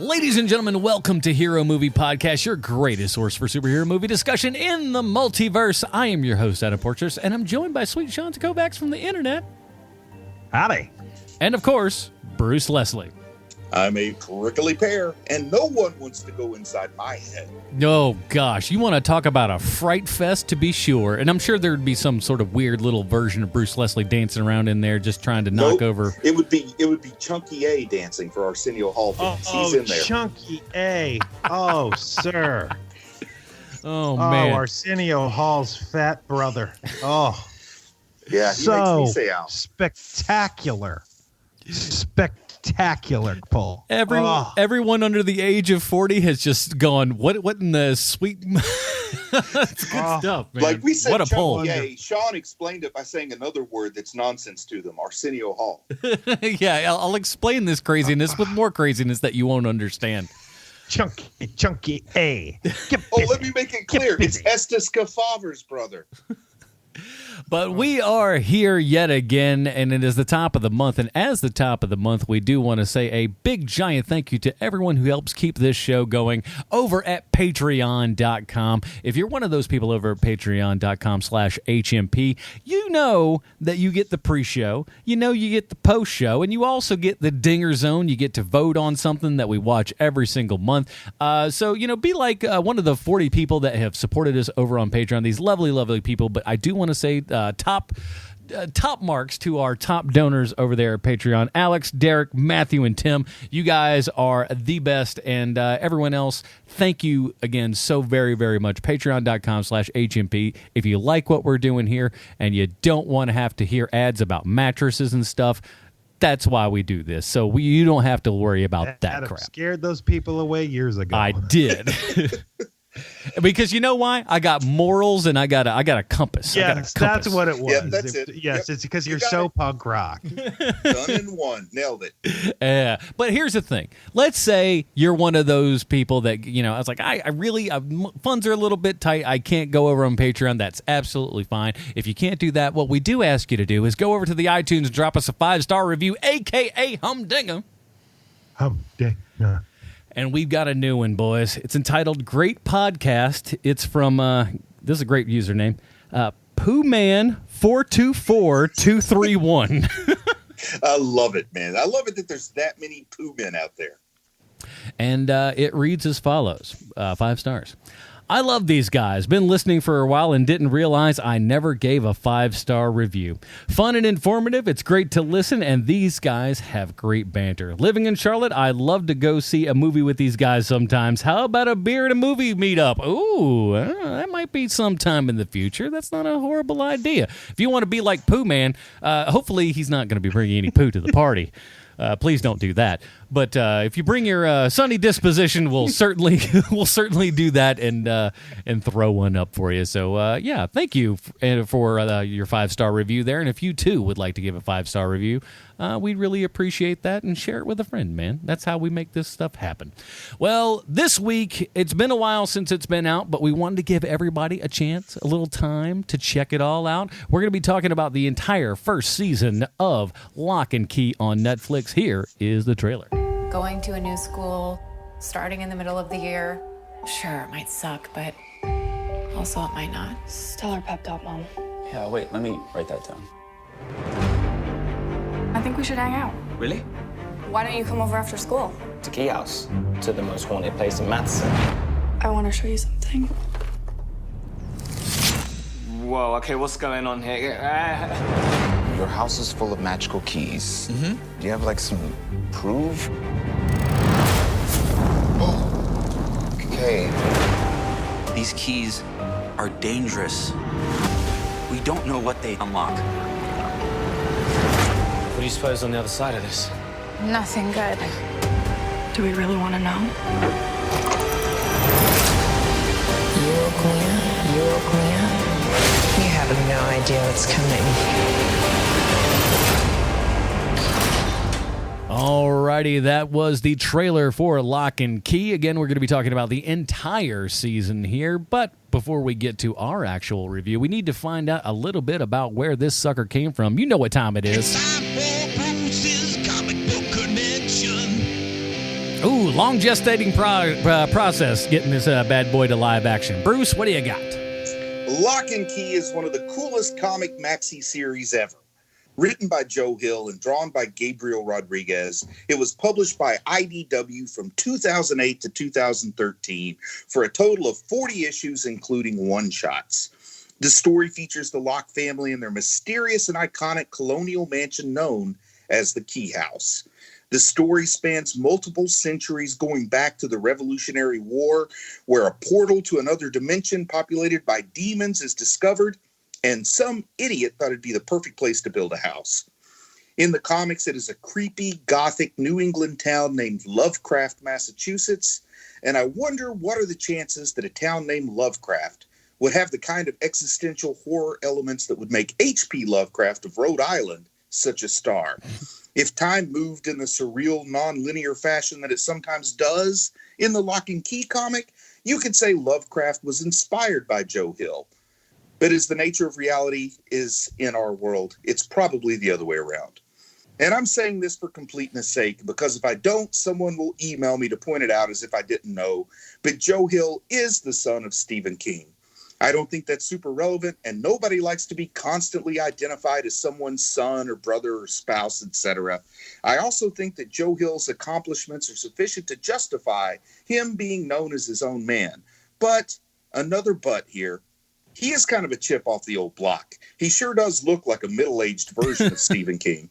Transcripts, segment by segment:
Ladies and gentlemen, welcome to Hero Movie Podcast, your greatest source for superhero movie discussion in the multiverse. I am your host, Adam Portrais, and I'm joined by sweet Sean Kovacs from the internet. Howdy. And of course, Bruce Leslie. I'm a prickly pear, and no one wants to go inside my head. Oh, gosh. You want to talk about a fright fest, to be sure. And I'm sure there'd be some sort of weird little version of Bruce Leslie dancing around in there just trying to knock over. It would be Chunky A dancing for Arsenio Hall. He's in there. Chunky A. Oh, sir. Oh, man. Arsenio Hall's fat brother. Oh. Yeah, he makes me say out. Spectacular pull. Everyone under the age of 40 has just gone, what in the sweet... That's good stuff, man. Like we said, what a pull. Sean explained it by saying another word that's nonsense to them, Arsenio Hall. Yeah, I'll explain this craziness with more craziness that you won't understand. Chunky A. Let me make it clear. It's Estes Kefauver's brother. But we are here yet again, and it is the top of the month. And as the top of the month, we do want to say a big, giant thank you to everyone who helps keep this show going over at Patreon.com. If you're one of those people over at Patreon.com/HMP, you know that you get the pre-show, you know you get the post-show, and you also get the Dinger Zone. You get to vote on something that we watch every single month. So, be like one of the 40 people that have supported us over on Patreon, these lovely, lovely people. But I do want to say top marks to our top donors over there at Patreon. Alex, Derrick, Matthew, and Tim. You guys are the best. And everyone else, thank you again so very, very much. Patreon.com/HMP. If you like what we're doing here and you don't want to have to hear ads about mattresses and stuff, that's why we do this. So you don't have to worry about that crap. Scared those people away years ago. I did. Because you know why? I got morals and I got a compass. Yes, that's what it was. Yeah, that's it. Yes, it's because you're so punk rock. Done in one. Nailed it. Yeah. But here's the thing. Let's say you're one of those people that, I was like, I really, funds are a little bit tight. I can't go over on Patreon. That's absolutely fine. If you can't do that, what we do ask you to do is go over to the iTunes and drop us a 5-star review, a.k.a. Humdinger. Humdinger. And we've got a new one, boys. It's entitled Great Podcast. It's from, this is a great username, PoohMan424231. I love it, man. I love it that there's that many Pooh men out there. And it reads as follows, 5 stars. I love these guys. Been listening for a while and didn't realize I never gave a 5-star review. Fun and informative. It's great to listen, and these guys have great banter. Living in Charlotte, I'd love to go see a movie with these guys sometimes. How about a beer and a movie meetup? Ooh, that might be sometime in the future. That's not a horrible idea. If you want to be like Pooh Man, hopefully he's not going to be bringing any poo to the party. Please don't do that. But if you bring your sunny disposition, we'll certainly do that and throw one up for you. So yeah, thank you for your 5-star review there. And if you too would like to give a 5-star review, we'd really appreciate that, and share it with a friend, man. That's how we make this stuff happen. Well, this week it's been a while since it's been out, but we wanted to give everybody a chance, a little time to check it all out. We're going to be talking about the entire first season of Locke and Key on Netflix. Here is the trailer. Going to a new school, starting in the middle of the year. Sure, it might suck, but also it might not. Tell her pep talk, Mom. Yeah, wait, let me write that down. I think we should hang out. Really? Why don't you come over after school? To Key House, to the most haunted place in Madison. I want to show you something. Whoa, okay, what's going on here? Your house is full of magical keys. Mm-hmm. Do you have, some proof? Oh, okay. These keys are dangerous. We don't know what they unlock. What do you suppose on the other side of this? Nothing good. Do we really want to know? You're clear. You have no idea what's coming. Alrighty, that was the trailer for Locke and Key. Again, we're going to be talking about the entire season here, but before we get to our actual review, we need to find out a little bit about where this sucker came from. You know what time it is. Ooh, Long gestating process getting this bad boy to live action. Bruce, what do you got? Locke and Key is one of the coolest comic maxi series ever. Written by Joe Hill and drawn by Gabriel Rodriguez, it was published by IDW from 2008 to 2013 for a total of 40 issues, including one-shots. The story features the Locke family and their mysterious and iconic colonial mansion known as the Key House. The story spans multiple centuries, going back to the Revolutionary War, where a portal to another dimension populated by demons is discovered, and some idiot thought it'd be the perfect place to build a house. In the comics, it is a creepy, gothic New England town named Lovecraft, Massachusetts, and I wonder what are the chances that a town named Lovecraft would have the kind of existential horror elements that would make H.P. Lovecraft of Rhode Island such a star. If time moved in the surreal, non-linear fashion that it sometimes does in the Locke and Key comic, you could say Lovecraft was inspired by Joe Hill. But as the nature of reality is in our world, it's probably the other way around. And I'm saying this for completeness sake, because if I don't, someone will email me to point it out as if I didn't know. But Joe Hill is the son of Stephen King. I don't think that's super relevant, and nobody likes to be constantly identified as someone's son or brother or spouse, etc. I also think that Joe Hill's accomplishments are sufficient to justify him being known as his own man. But, another but here, he is kind of a chip off the old block. He sure does look like a middle-aged version of Stephen King.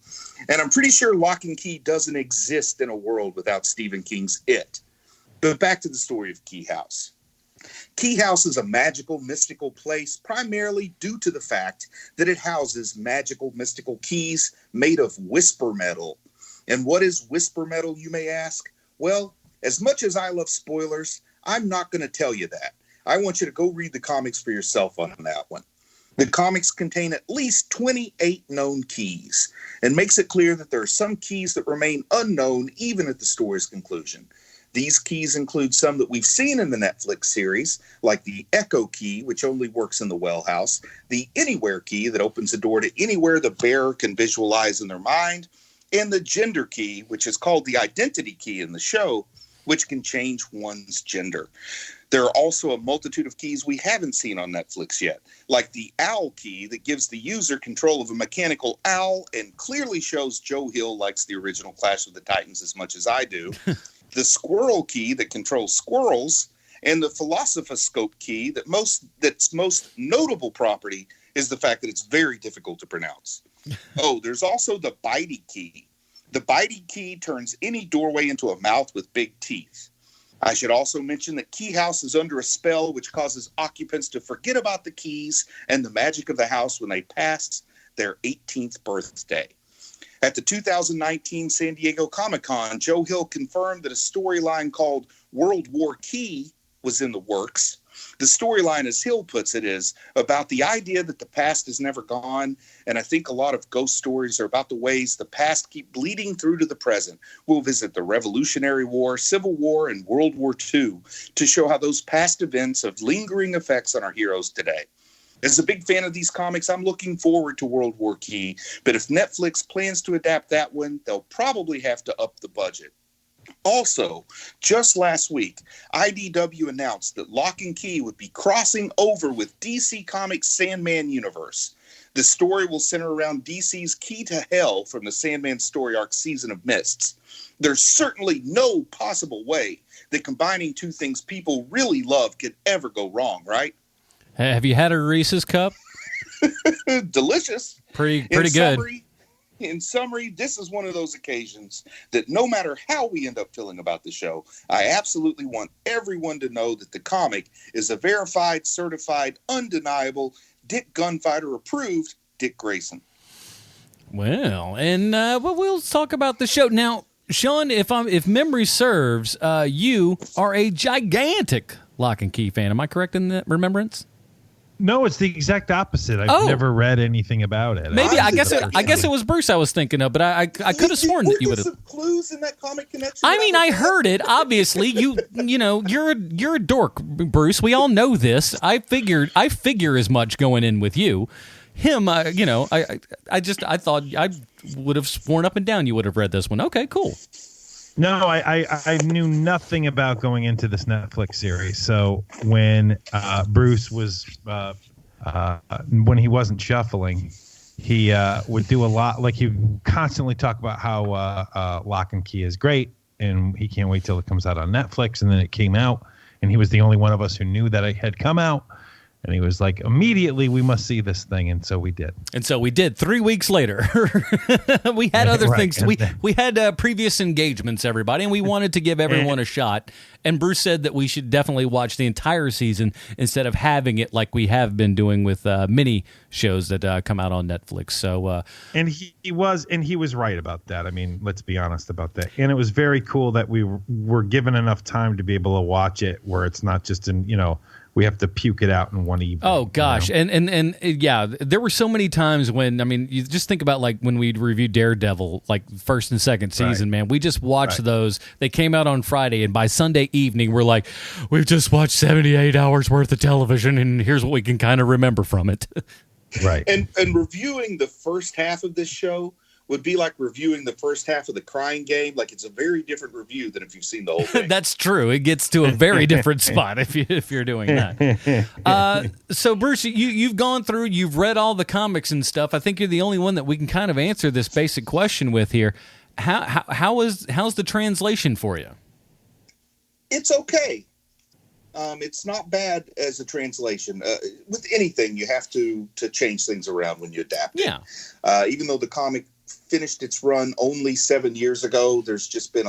And I'm pretty sure Locke and Key doesn't exist in a world without Stephen King's It. But back to the story of Key House. Key House is a magical, mystical place, primarily due to the fact that it houses magical, mystical keys made of whisper metal. And what is whisper metal, you may ask? Well, as much as I love spoilers, I'm not going to tell you that. I want you to go read the comics for yourself on that one. The comics contain at least 28 known keys, and makes it clear that there are some keys that remain unknown even at the story's conclusion. These keys include some that we've seen in the Netflix series, like the Echo Key, which only works in the Well House, the Anywhere Key that opens the door to anywhere the bearer can visualize in their mind, and the Gender Key, which is called the Identity Key in the show, which can change one's gender. There are also a multitude of keys we haven't seen on Netflix yet, like the Owl Key that gives the user control of a mechanical owl and clearly shows Joe Hill likes the original Clash of the Titans as much as I do, the Squirrel Key that controls squirrels, and the Philosophoscope Key that's most notable property is the fact that it's very difficult to pronounce. Oh, there's also the Bitey Key. The Bitey Key turns any doorway into a mouth with big teeth. I should also mention that Key House is under a spell which causes occupants to forget about the keys and the magic of the house when they pass their 18th birthday. At the 2019 San Diego Comic-Con, Joe Hill confirmed that a storyline called World War Key was in the works. The storyline, as Hill puts it, is about the idea that the past is never gone, and I think a lot of ghost stories are about the ways the past keep bleeding through to the present. We'll visit the Revolutionary War, Civil War, and World War II to show how those past events have lingering effects on our heroes today. As a big fan of these comics, I'm looking forward to World War Key, but if Netflix plans to adapt that one, they'll probably have to up the budget. Also, just last week, IDW announced that Locke and Key would be crossing over with DC Comics' Sandman universe. The story will center around DC's Key to Hell from the Sandman story arc Season of Mists. There's certainly no possible way that combining two things people really love could ever go wrong, right? Have you had a Reese's Cup? Delicious. Pretty good. In summary, this is one of those occasions that no matter how we end up feeling about the show, I absolutely want everyone to know that the comic is a verified, certified, undeniable, Dick Gunfighter approved Dick Grayson. Well, and we'll talk about the show. Now, Sean, if memory serves, you are a gigantic Locke and Key fan. Am I correct in that remembrance? No, it's the exact opposite. I've never read anything about it. Maybe I guess it was Bruce I was thinking of, but I could have sworn that you would have. Some clues in that comic connection. I mean, I heard it. Obviously, you're a dork, Bruce. We all know this. I figure as much going in with you. Him, I thought I would have sworn up and down you would have read this one. Okay, cool. No, I knew nothing about going into this Netflix series. So when Bruce was when he wasn't shuffling, he would do a lot. Like, he would constantly talk about how Locke and Key is great, and he can't wait till it comes out on Netflix. And then it came out, and he was the only one of us who knew that it had come out. And he was like, immediately, we must see this thing. And so we did. 3 weeks later. We had other things. We had previous engagements, everybody, and we wanted to give everyone a shot. And Bruce said that we should definitely watch the entire season instead of having it like we have been doing with mini shows that come out on Netflix. So, and he was right about that. I mean, let's be honest about that. And it was very cool that we were given enough time to be able to watch it, where it's not just we have to puke it out in one evening. Oh gosh, and yeah, there were so many times when, I mean, you just think about like when we'd review Daredevil, like first and second season, man. We just watched those. They came out on Friday, and by Sunday evening, we're like, we've just watched 78 hours worth of television, and here's what we can kind of remember from it. Right. And reviewing the first half of this show would be like reviewing the first half of The Crying Game. Like, it's a very different review than if you've seen the whole thing. That's true. It gets to a very different spot if you're doing that. So, Bruce, you've gone through, you've read all the comics and stuff. I think you're the only one that we can kind of answer this basic question with here. How's the translation for you? It's okay. It's not bad as a translation. With anything, you have to change things around when you adapt. Yeah. Even though the comic finished its run only 7 years ago, there's just been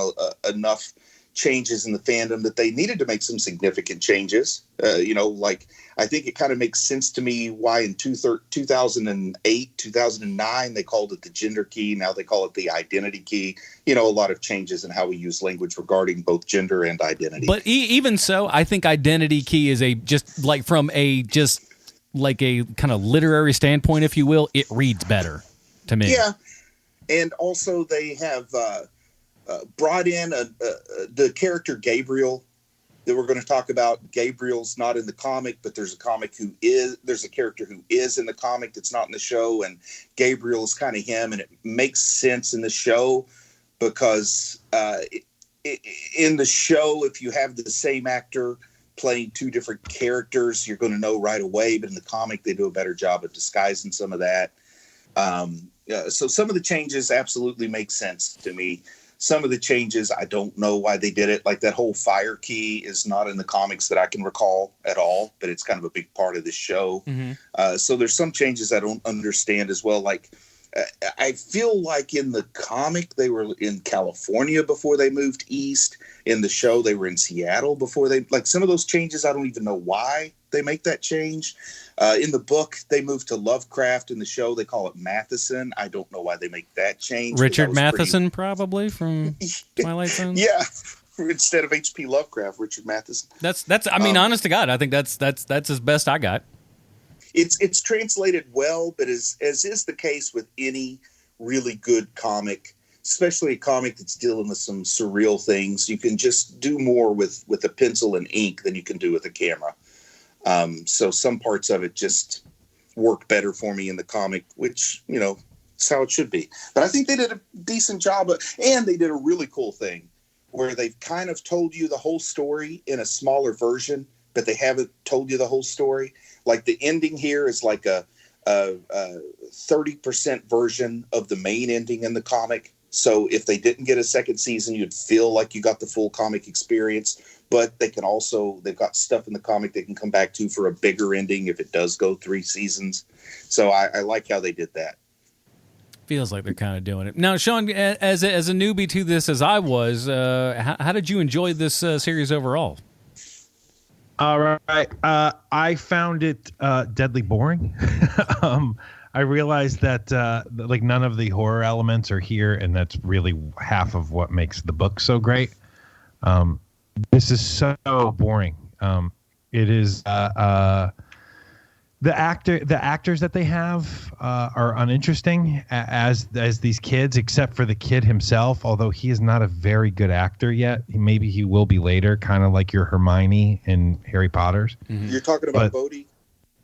enough changes in the fandom that they needed to make some significant changes. Like, I think it kind of makes sense to me why in 2008, 2009, they called it the gender key. Now they call it the identity key. A lot of changes in how we use language regarding both gender and identity. But even so, I think identity key is from a kind of literary standpoint, if you will, it reads better to me. Yeah. And also they have brought in the character Gabriel that we're going to talk about. Gabriel's not in the comic, but there's a character who is in the comic that's not in the show, and Gabriel is kind of him, and it makes sense in the show because in the show, if you have the same actor playing two different characters, you're going to know right away, but in the comic, they do a better job of disguising some of that. So some of the changes absolutely make sense to me. Some of the changes, I don't know why they did it. Like that whole fire key is not in the comics that I can recall at all, but it's kind of a big part of the show. Mm-hmm. So there's some changes I don't understand as well. Like I feel like in the comic, they were in California before they moved east. In the show, they were in Seattle before some of those changes, I don't even know why they make that change. In the book, they moved to Lovecraft. In the show, they call it Matheson. I don't know why they make that change. Richard Matheson, probably from Twilight Zone. Yeah, instead of H.P. Lovecraft, Richard Matheson. That's. I mean, honest to God, I think that's as best I got. It's translated well, but as is the case with any really good comic, especially a comic that's dealing with some surreal things, you can just do more with a pencil and ink than you can do with a camera. So some parts of it just work better for me in the comic, which, is how it should be. But I think they did a decent job, and they did a really cool thing where they've kind of told you the whole story in a smaller version, but they haven't told you the whole story. Like the ending here is like a 30% version of the main ending in the comic. So if they didn't get a second season, you'd feel like you got the full comic experience. But they've got stuff in the comic they can come back to for a bigger ending if it does go 3 seasons. So I like how they did that. Feels like they're kind of doing it. Now, Sean, as a newbie to this, as I was, how did you enjoy this series overall? All right. I found it deadly boring. I realized that none of the horror elements are here, and that's really half of what makes the book so great. This is so boring. It is the actors that they have are uninteresting as these kids, except for the kid himself. Although he is not a very good actor yet, maybe he will be later, kind of like your Hermione in Harry Potter's. Mm-hmm. You're talking about Bodhi?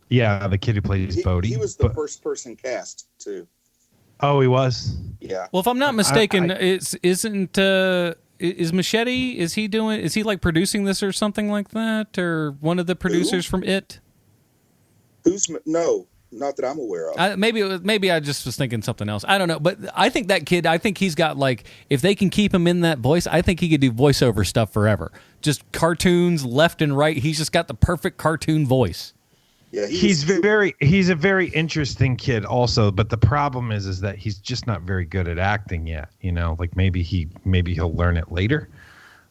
Yeah, the kid who plays Bodhi. He was the first person cast too. Oh, he was? Yeah. Well, if I'm not mistaken, isn't is Machete? Is he like producing this or something like that, or one of the producers from It? No, not that I'm aware of. Maybe I just was thinking something else. I don't know, but I think that kid. I think he's got like, if they can keep him in that voice, I think he could do voiceover stuff forever. Just cartoons left and right. He's just got the perfect cartoon voice. Yeah, he's a very interesting kid also, but the problem is that he's just not very good at acting yet. You know, like maybe he'll learn it later.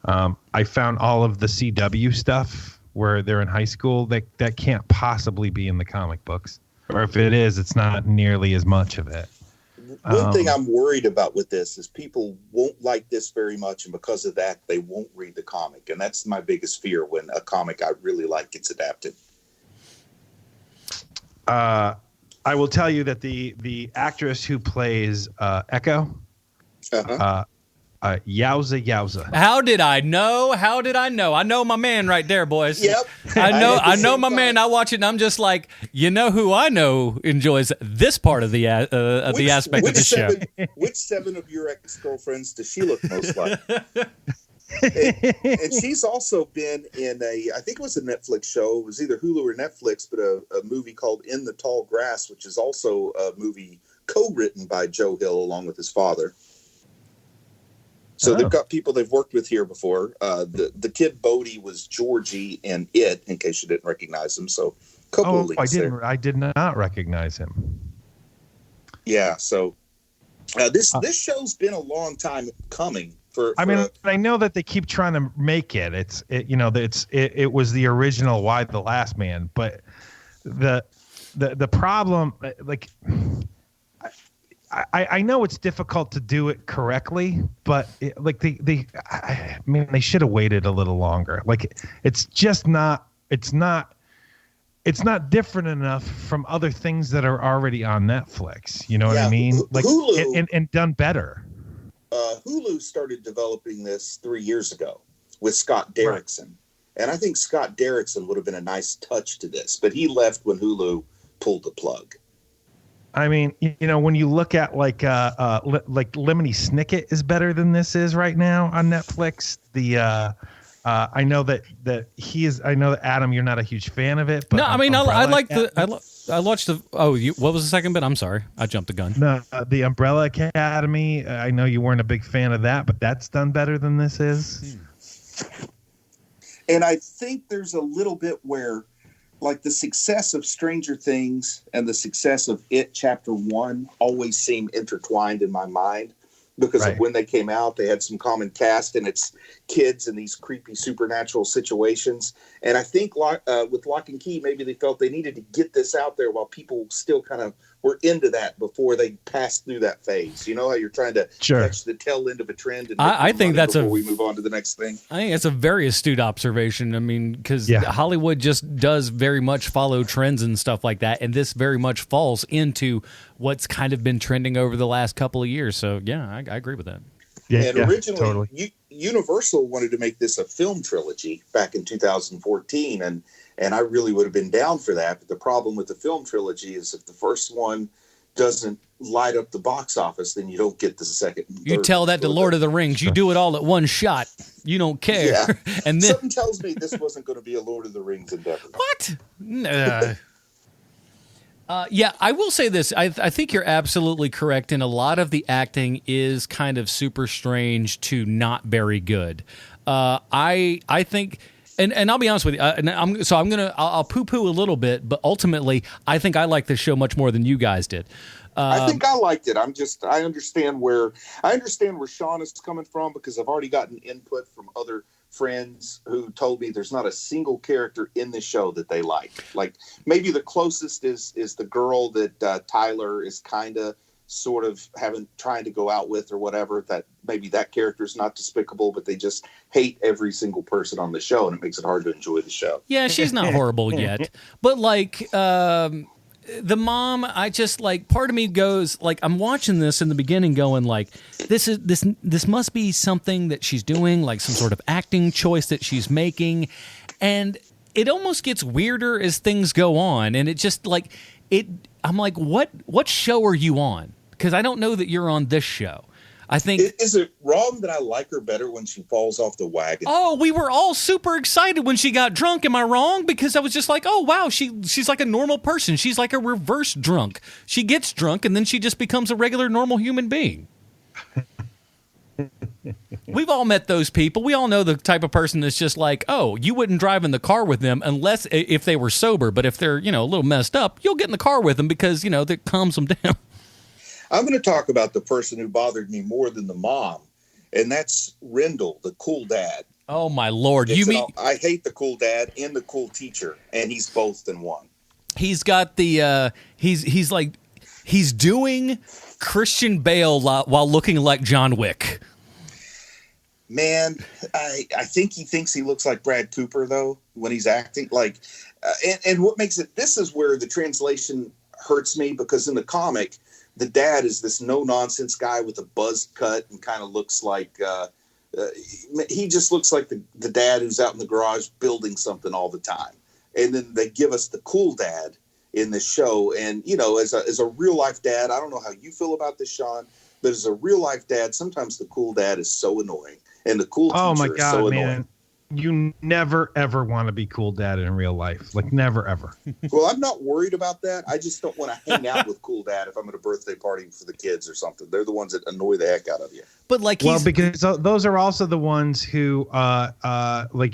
I found all of the CW stuff where they're in high school that can't possibly be in the comic books, or if it is, it's not nearly as much of it. One thing I'm worried about with this is people won't like this very much, and because of that, they won't read the comic, and that's my biggest fear when a comic I really like gets adapted. I will tell you that the actress who plays Echo, yowza. How did I know? I know my man right there, boys. Yep. I know my man. I watch it and I'm just like, you know who I know enjoys this part of the aspect of the show. Which 7 of your ex-girlfriends does she look most like? and she's also been in I think it was a Netflix show. It was either Hulu or Netflix, but a movie called In the Tall Grass, which is also a movie co-written by Joe Hill along with his father. So they've got people they've worked with here before. The kid Bodie was Georgie in It, in case you didn't recognize him. So a couple of leads there. I did not recognize him. Yeah, so this show's been a long time coming. I know that they keep trying to make it. It was the original Why the Last Man, but the problem, like, I know it's difficult to do it correctly, but they should have waited a little longer. Like, it's not different enough from other things that are already on Netflix. You know what I mean? Like, Hulu, and done better. Hulu started developing this 3 years ago with Scott Derrickson. Right. And I think Scott Derrickson would have been a nice touch to this, but he left when Hulu pulled the plug. I mean, when you look at like Lemony Snicket is better than this is right now on Netflix. I know that he is. I know that Adam, you're not a huge fan of it. But no, I mean, I like I watched the. Oh, what was the second bit? I'm sorry, I jumped the gun. No, the Umbrella Academy. I know you weren't a big fan of that, but that's done better than this is. And I think there's a little bit where, like, the success of Stranger Things and the success of It Chapter 1 always seem intertwined in my mind. Because of when they came out, they had some common cast, and it's kids in these creepy supernatural situations. And I think with Locke and Key, maybe they felt they needed to get this out there while people still kind of were into that before they passed through that phase. You know how you're trying to catch the tail end of a trend. And I think that's before we move on to the next thing. I think that's a very astute observation. I mean, because Hollywood just does very much follow trends and stuff like that, and this very much falls into what's kind of been trending over the last couple of years. So yeah, I agree with that. And originally, totally. Universal wanted to make this a film trilogy back in 2014, and I really would have been down for that. But the problem with the film trilogy is if the first one doesn't light up the box office, then you don't get the second and third. You tell that to Lord of the Rings. You do it all at one shot. You don't care. Yeah. And then something tells me this wasn't going to be a Lord of the Rings endeavor. What? Yeah, I will say this. I think you're absolutely correct, and a lot of the acting is kind of super strange to not very good. I think, and I'll be honest with you. I'll poo-poo a little bit, but ultimately, I think I like this show much more than you guys did. I think I liked it. I understand where Sean is coming from, because I've already gotten input from other friends who told me there's not a single character in the show that they like. Like, maybe the closest is the girl that Tyler is kind of sort of trying to go out with or whatever. That maybe that character is not despicable, but they just hate every single person on the show, and it makes it hard to enjoy the show. Yeah, she's not horrible yet, but like the mom, I just like, part of me goes like, I'm watching this in the beginning going like, this must be something that she's doing, like some sort of acting choice that she's making. And it almost gets weirder as things go on. And it just like, I'm like, what show are you on? Because I don't know that you're on this show. I think. Is it wrong that I like her better when she falls off the wagon? Oh, we were all super excited when she got drunk. Am I wrong? Because I was just like, oh, wow, she's like a normal person. She's like a reverse drunk. She gets drunk, and then she just becomes a regular, normal human being. We've all met those people. We all know the type of person that's just like, oh, you wouldn't drive in the car with them unless if they were sober. But if they're, a little messed up, you'll get in the car with them because, that calms them down. I'm going to talk about the person who bothered me more than the mom, and that's Rendell, the cool dad. Oh, my Lord. I hate the cool dad and the cool teacher, and he's both in one. He's got the, he's doing Christian Bale while looking like John Wick. Man, I think he thinks he looks like Brad Cooper, though, when he's acting. And what makes it, this is where the translation hurts me, because in the comic, the dad is this no-nonsense guy with a buzz cut and kind of looks like, he just looks like the dad who's out in the garage building something all the time. And then they give us the cool dad in the show. And, as a real-life dad, I don't know how you feel about this, Sean, but as a real-life dad, sometimes the cool dad is so annoying. And the cool teacher is so annoying. Man. You never, ever want to be cool dad in real life. Like, never, ever. Well, I'm not worried about that. I just don't want to hang out with cool dad if I'm at a birthday party for the kids or something. They're the ones that annoy the heck out of you. But because those are also the ones who,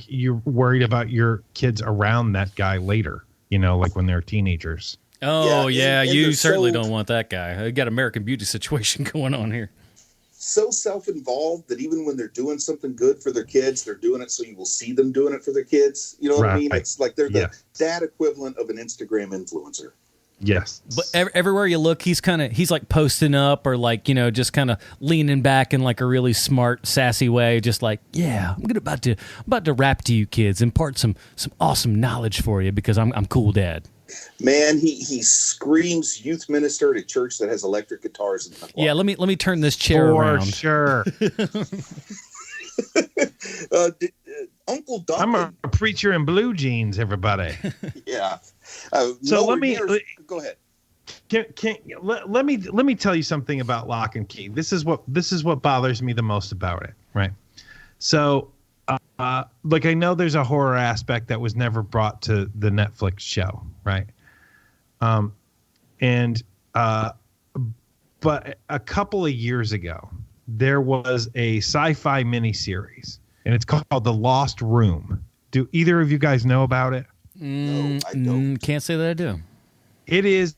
you're worried about your kids around that guy later, like when they're teenagers. Oh, yeah. And you certainly don't want that guy. You got American Beauty situation going on here. So self-involved that even when they're doing something good for their kids, they're doing it so you will see them doing it for their kids. You know what I mean? It's like they're the dad equivalent of an Instagram influencer. Yes. But everywhere you look, he's like posting up or just kind of leaning back in like a really smart, sassy way. Just like, yeah, I'm about to rap to you kids, impart some awesome knowledge for you because I'm cool dad. Man, he screams youth minister at a church that has electric guitars in the closet. Yeah, let me turn this chair around. For sure. Uncle Duncan. I'm a preacher in blue jeans, everybody. Yeah. So let me go ahead. Let me tell you something about Locke and Key. This is what bothers me the most about it, right? So, I know there's a horror aspect that was never brought to the Netflix show, right? But a couple of years ago, there was a sci-fi miniseries, and it's called The Lost Room. Do either of you guys know about it? No, I don't. Can't say that I do. It is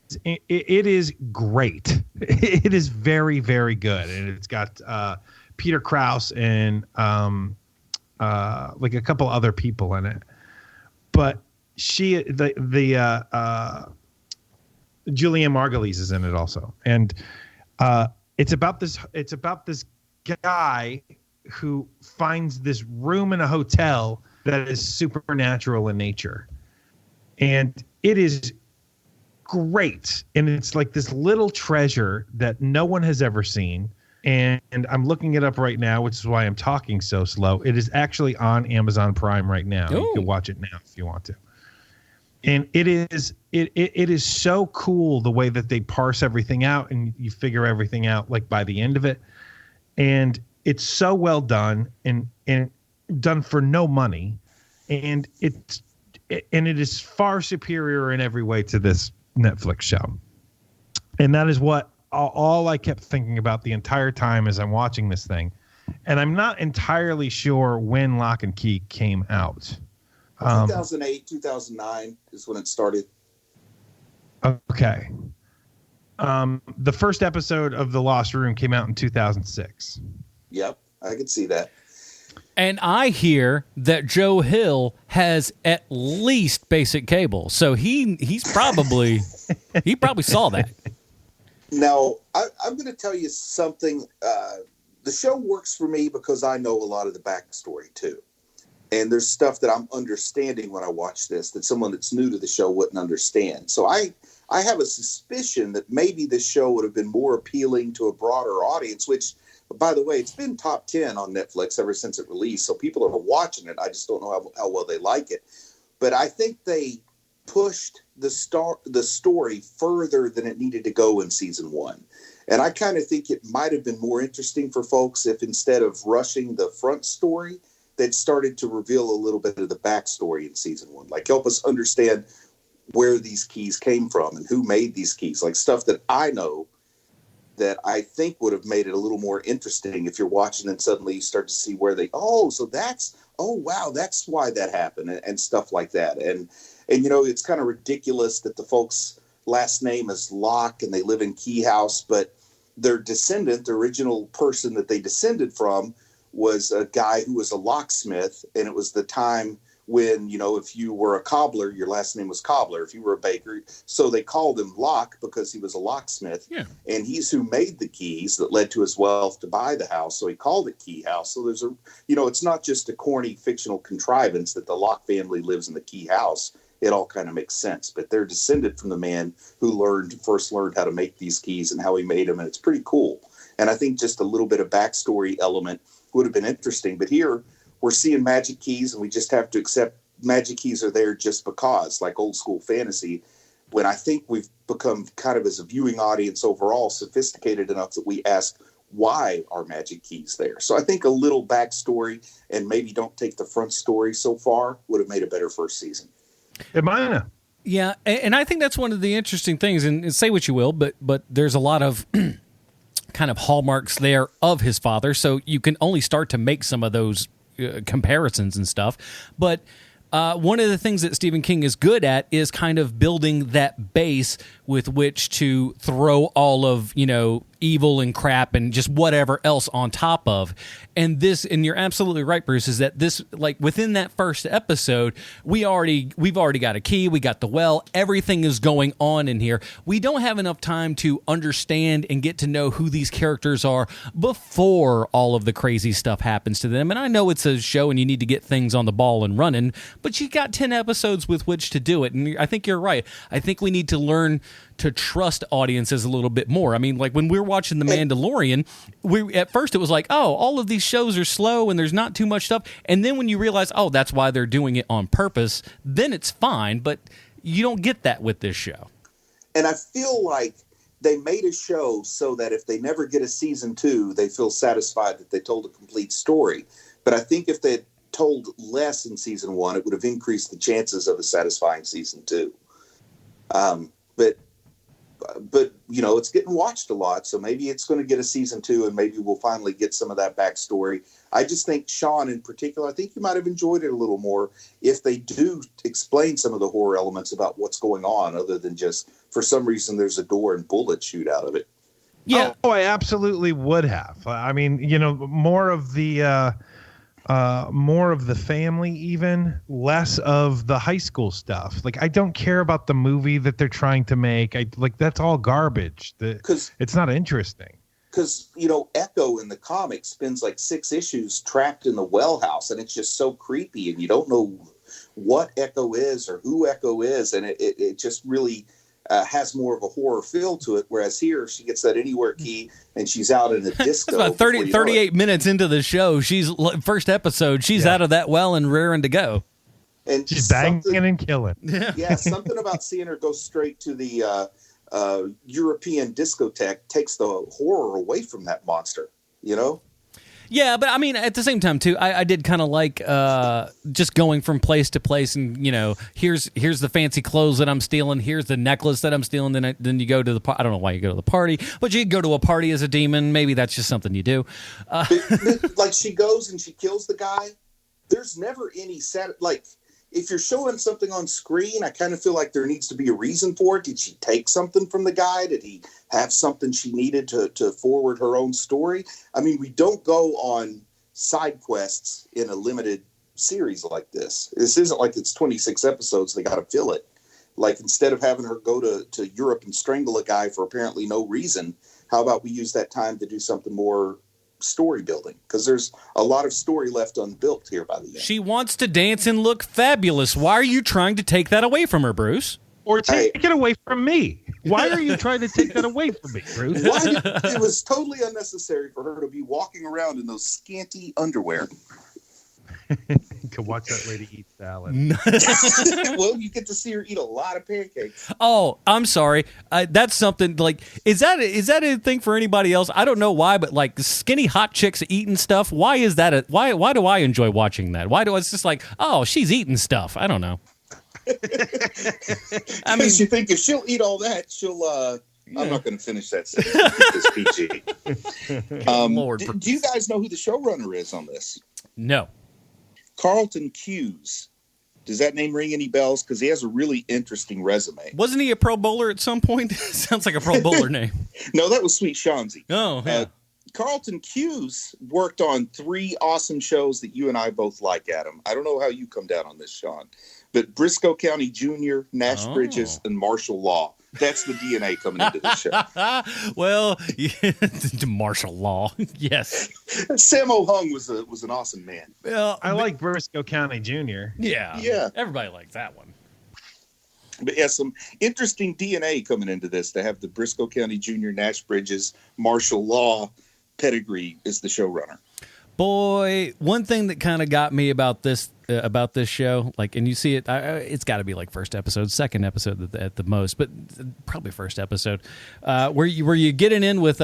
great. It is very, very good, and it's got Peter Krause and a couple other people in it. But Julianne Margulies is in it also, and it's about this guy who finds this room in a hotel that is supernatural in nature, and it is great. And it's like this little treasure that no one has ever seen. And I'm looking it up right now, which is why I'm talking so slow. It is actually on Amazon Prime right now. Ooh. You can watch it now if you want to. And it is so cool the way that they parse everything out and you figure everything out like by the end of it. And it's so well done and done for no money. And it is far superior in every way to this Netflix show. And that is what all I kept thinking about the entire time as I'm watching this thing. And I'm not entirely sure when Locke and Key came out. 2008, 2009 is when it started. Okay. The first episode of The Lost Room came out in 2006. Yep, I could see that. And I hear that Joe Hill has at least basic cable. So he's probably he probably saw that. Now, I'm going to tell you something. The show works for me because I know a lot of the backstory, too. And there's stuff that I'm understanding when I watch this that someone that's new to the show wouldn't understand. So I have a suspicion that maybe this show would have been more appealing to a broader audience, which, by the way, it's been top 10 on Netflix ever since it released. So people are watching it. I just don't know how well they like it. But I think they pushed the story further than it needed to go in season 1. And I kind of think it might have been more interesting for folks if instead of rushing the front story, they'd started to reveal a little bit of the backstory in season 1. Like, help us understand where these keys came from and who made these keys. Like, stuff that I know that I think would have made it a little more interesting if you're watching and suddenly you start to see where wow, that's why that happened, and stuff like that. And you know, it's kind of ridiculous that the folks' last name is Locke and they live in Key House, but their descendant, the original person that they descended from, was a guy who was a locksmith, and it was the time when, you know, if you were a cobbler, your last name was Cobbler. If you were a baker, so they called him Locke because he was a locksmith. Yeah. And he's who made the keys that led to his wealth to buy the house. So he called it Key House. So there's it's not just a corny fictional contrivance that the Locke family lives in the Key House. It all kind of makes sense. But they're descended from the man who first learned how to make these keys and how he made them. And it's pretty cool. And I think just a little bit of backstory element would have been interesting. But here, we're seeing magic keys, and we just have to accept magic keys are there just because, like old school fantasy, when I think we've become kind of, as a viewing audience overall, sophisticated enough that we ask, why are magic keys there? So I think a little backstory and maybe don't take the front story so far would have made a better first season. Yeah, and I think that's one of the interesting things, and say what you will, but there's a lot of kind of hallmarks there of his father, so you can only start to make some of those comparisons and stuff. But one of the things that Stephen King is good at is kind of building that base with which to throw all of, evil and crap and just whatever else on top of. And you're absolutely right, Bruce, is that this, like, within that first episode, we've already got a key, we got the well, everything is going on in here. We don't have enough time to understand and get to know who these characters are before all of the crazy stuff happens to them. And I know it's a show and you need to get things on the ball and running, but you got 10 episodes with which to do it. And I think you're right. I think we need to learn to trust audiences a little bit more. I mean, like when we're watching The Mandalorian, at first it was like, oh, all of these shows are slow and there's not too much stuff. And then when you realize, oh, that's why they're doing it on purpose, then it's fine. But you don't get that with this show. And I feel like they made a show so that if they never get a season 2, they feel satisfied that they told a complete story. But I think if they had told less in season 1, it would have increased the chances of a satisfying season 2. But it's getting watched a lot, so maybe it's going to get a season 2, and maybe we'll finally get some of that backstory. I just think Sean, in particular, I think you might have enjoyed it a little more if they do explain some of the horror elements about what's going on, other than just for some reason there's a door and bullets shoot out of it. Yeah, I absolutely would have. I mean, more of the family, even less of the high school stuff. Like, I don't care about the movie that they're trying to make. That's all garbage. It's not interesting. Because, Echo in the comic spends like 6 issues trapped in the well house, and it's just so creepy, and you don't know what Echo is or who Echo is, and it just really has more of a horror feel to it, whereas here she gets that anywhere key and she's out in a disco. That's about 38 minutes into the show. First episode, she's out of that well and raring to go. And she's banging and killing. Yeah, something about seeing her go straight to the European discotheque takes the horror away from that monster, Yeah, but I mean, at the same time, too, I did kind of like just going from place to place, and here's the fancy clothes that I'm stealing, here's the necklace that I'm stealing. Then you go to I don't know why you go to the party, but you go to a party as a demon. Maybe that's just something you do. Like she goes and she kills the guy. There's never any if you're showing something on screen, I kind of feel like there needs to be a reason for it. Did she take something from the guy? Did he have something she needed to forward her own story? I mean, we don't go on side quests in a limited series like this. This isn't like it's 26 episodes. They got to fill it. Like, instead of having her go to Europe and strangle a guy for apparently no reason, how about we use that time to do something more story building, because there's a lot of story left unbuilt here by the end. She wants to dance and look fabulous. Why are you trying to take that away from her, Bruce? Or take it away from me. Why are you trying to take that away from me, Bruce? It was totally unnecessary for her to be walking around in those scanty underwear. You can watch that lady eat salad. Well, you get to see her eat a lot of pancakes. Oh, I'm sorry. That's something like, is that a thing for anybody else? I don't know why, but like skinny hot chicks eating stuff. Why is that? Why do I enjoy watching that? Why do it's just like, oh, she's eating stuff? I don't know. I mean, you think if she'll eat all that, she'll. I'm not going to finish that sentence. It's PG. Lord, do you guys know who the showrunner is on this? No. Carlton Cuse. Does that name ring any bells? Because he has a really interesting resume. Wasn't he a Pro Bowler at some point? Sounds like a Pro Bowler name. No, that was Sweet Chauncey. Oh, yeah. Carlton Cuse worked on 3 awesome shows that you and I both like, Adam. I don't know how you come down on this, Sean. But Briscoe County Jr., Nash Bridges, and Martial Law. That's the DNA coming into this show. Well, martial law, yes. Sammo Hung was an awesome man. Well, I like Briscoe County Jr. Yeah. Everybody likes that one. But yeah, some interesting DNA coming into this to have the Briscoe County Jr., Nash Bridges, Martial Law pedigree as the showrunner. Boy, one thing that kind of got me about this show, like, and you see it, it's got to be like first episode, second episode at the most, but probably first episode, where you getting in with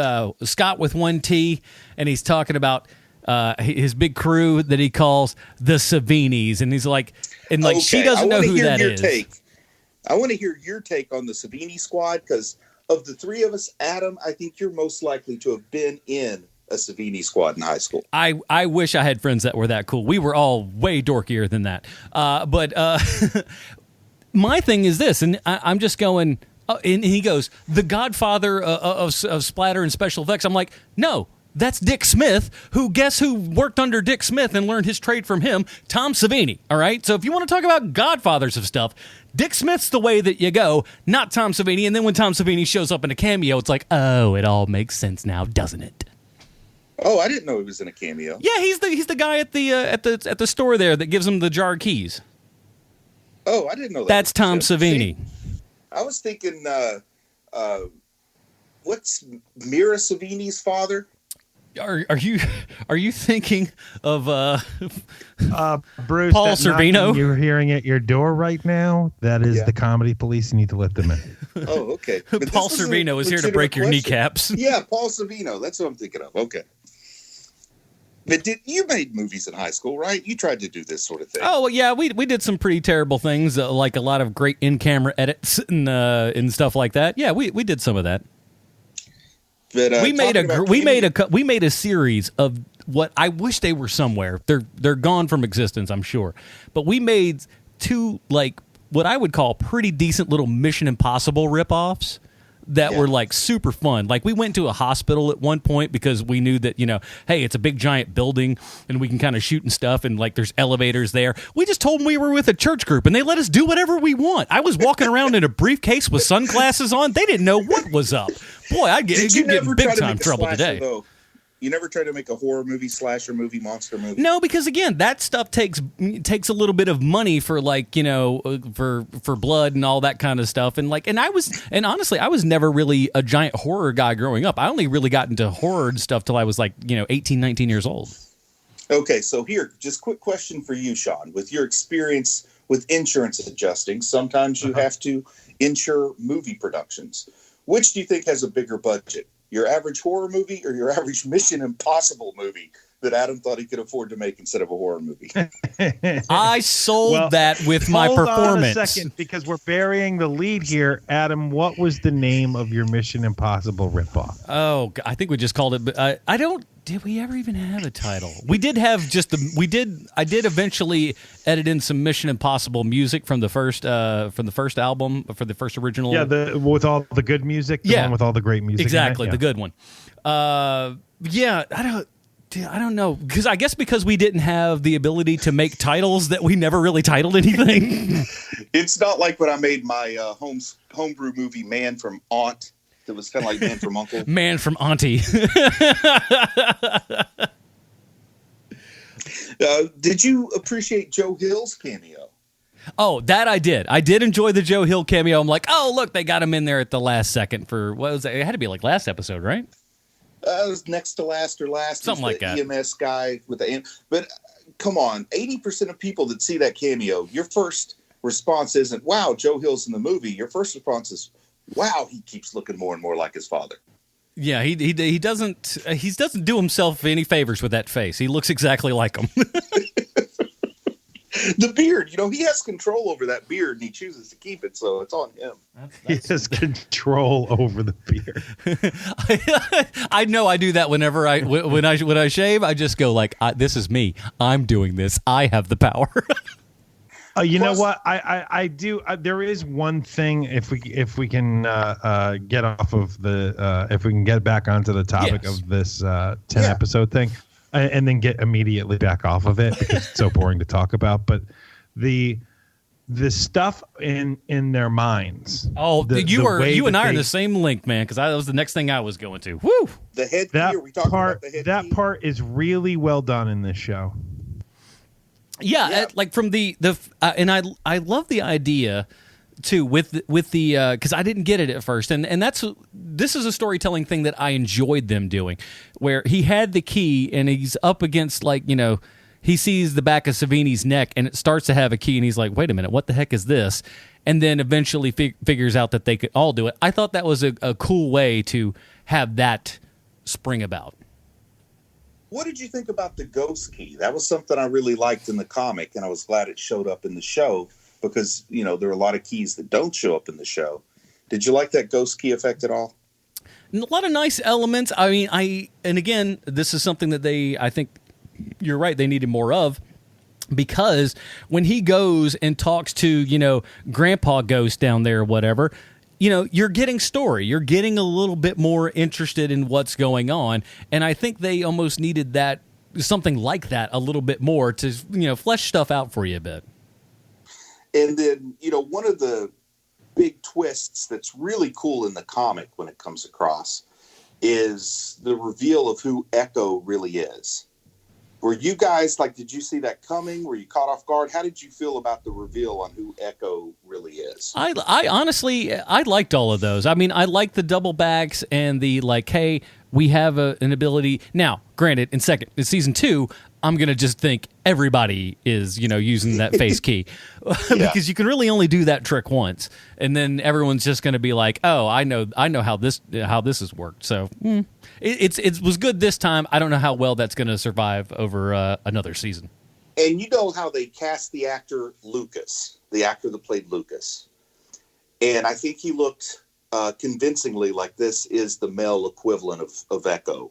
Scott with 1T, and he's talking about his big crew that he calls the Savinis, and he's like, and like, okay, she doesn't know who that is. I want to hear your take on the Savini squad, because of the 3 of us, Adam, I think you're most likely to have been in a Savini squad in high school. I wish I had friends that were that cool. We were all way dorkier than that. But my thing is this, and I'm just going, and he goes, the godfather of splatter and special effects. I'm like, no, that's Dick Smith, who worked under Dick Smith and learned his trade from him, Tom Savini. All right? So if you want to talk about godfathers of stuff, Dick Smith's the way that you go, not Tom Savini. And then when Tom Savini shows up in a cameo, it's like, oh, it all makes sense now, doesn't it? Oh, I didn't know he was in a cameo. Yeah, he's the guy at the store there that gives him the jar keys. Oh, I didn't know that. That's Tom Savini. I was thinking, what's Mira Savini's father? Are you thinking of Bruce, Paul Sorvino? You're hearing at your door right now. That is the comedy police. You need to let them in. Oh, okay. Paul Sorvino is here to break your kneecaps. Yeah, Paul Sorvino. That's what I'm thinking of. Okay. But you made movies in high school, right? You tried to do this sort of thing. Oh, well, yeah, we did some pretty terrible things, like a lot of great in-camera edits and stuff like that. Yeah, we did some of that. But, we made a series of what I wish they were somewhere. They're gone from existence, I'm sure. But we made 2 like what I would call pretty decent little Mission Impossible ripoffs that were like super fun. Like we went to a hospital at one point because we knew that, hey, it's a big giant building and we can kind of shoot and stuff, and like there's elevators there. We just told them we were with a church group and they let us do whatever we want. I was walking around in a briefcase with sunglasses on. They didn't know what was up. Boy, you'd get in big time trouble today. Though? You never try to make a horror movie, slasher movie, monster movie? No, because again, that stuff takes a little bit of money for like, for blood and all that kind of stuff. And like, and honestly, I was never really a giant horror guy growing up. I only really got into horror and stuff till I was like, 18, 19 years old. Okay, so here, just quick question for you, Sean. With your experience with insurance adjusting, sometimes you have to insure movie productions. Which do you think has a bigger budget? Your average horror movie or your average Mission Impossible movie that Adam thought he could afford to make instead of a horror movie? I sold that with my performance. Hold on a second, because we're burying the lead here. Adam, what was the name of your Mission Impossible ripoff? Oh, I think we just called it. Did we ever even have a title? We did have I did eventually edit in some Mission Impossible music from the first album, for the first original. Yeah, with all the good music. The one with all the great music. Exactly, the good one. Yeah, I don't know, because we didn't have the ability to make titles that we never really titled anything. It's not like when I made my homebrew movie Man from Aunt. It was kind of like Man from Uncle. Man from Auntie. Did you appreciate Joe Hill's cameo? Oh, that I did. I did enjoy the Joe Hill cameo. I'm like, oh, look, they got him in there at the last second for, what was it? It had to be like last episode, right? It was next to last or last. Something like that. EMS guy with the... But come on, 80% of people that see that cameo, your first response isn't, wow, Joe Hill's in the movie. Your first response is, wow, he keeps looking more and more like his father. Yeah, he doesn't do himself any favors with that face. He looks exactly like him. The beard, he has control over that beard, and he chooses to keep it, so it's on him. He has control over the beard. I know I do that whenever when I shave. I just go like, "This is me. I'm doing this. I have the power." You know what? I do. There is one thing. If we can get off of the, if we can get back onto the topic of this 10 episode thing, and then get immediately back off of it because it's so boring to talk about. But the stuff in their minds. Oh, you and I are the same link, man. Because that was the next thing I was going to. Woo! The head key. Are we talking about the head that key? part is really well done in this show. Yeah, like from the and I love the idea too with the because I didn't get it at first, and this is a storytelling thing that I enjoyed them doing, where he had the key and he's up against he sees the back of Savini's neck and it starts to have a key and he's like, wait a minute, what the heck is this? And then eventually figures out that they could all do it. I thought that was a cool way to have that spring about. What did you think about the ghost key? That was something I really liked in the comic, and I was glad it showed up in the show because, there are a lot of keys that don't show up in the show. Did you like that ghost key effect at all? A lot of nice elements. I mean, and again, this is something that I think you're right, they needed more of, because when he goes and talks to, Grandpa Ghost down there or whatever, you're getting story. You're getting a little bit more interested in what's going on. And I think they almost needed something like that a little bit more to, flesh stuff out for you a bit. And then, one of the big twists that's really cool in the comic when it comes across is the reveal of who Echo really is. Were you guys, did you see that coming? Were you caught off guard? How did you feel about the reveal on who Echo really is? I honestly, I liked all of those. I mean, I liked the double backs and the, hey, we have an ability. Now, granted, in season 2, I'm going to just think everybody is, using that face key. Because you can really only do that trick once. And then everyone's just going to be like, oh, I know how this has worked. So it was good this time. I don't know how well that's going to survive over another season. And you know how they cast the actor Lucas, the actor that played Lucas. And I think he looked convincingly like this is the male equivalent of Echo.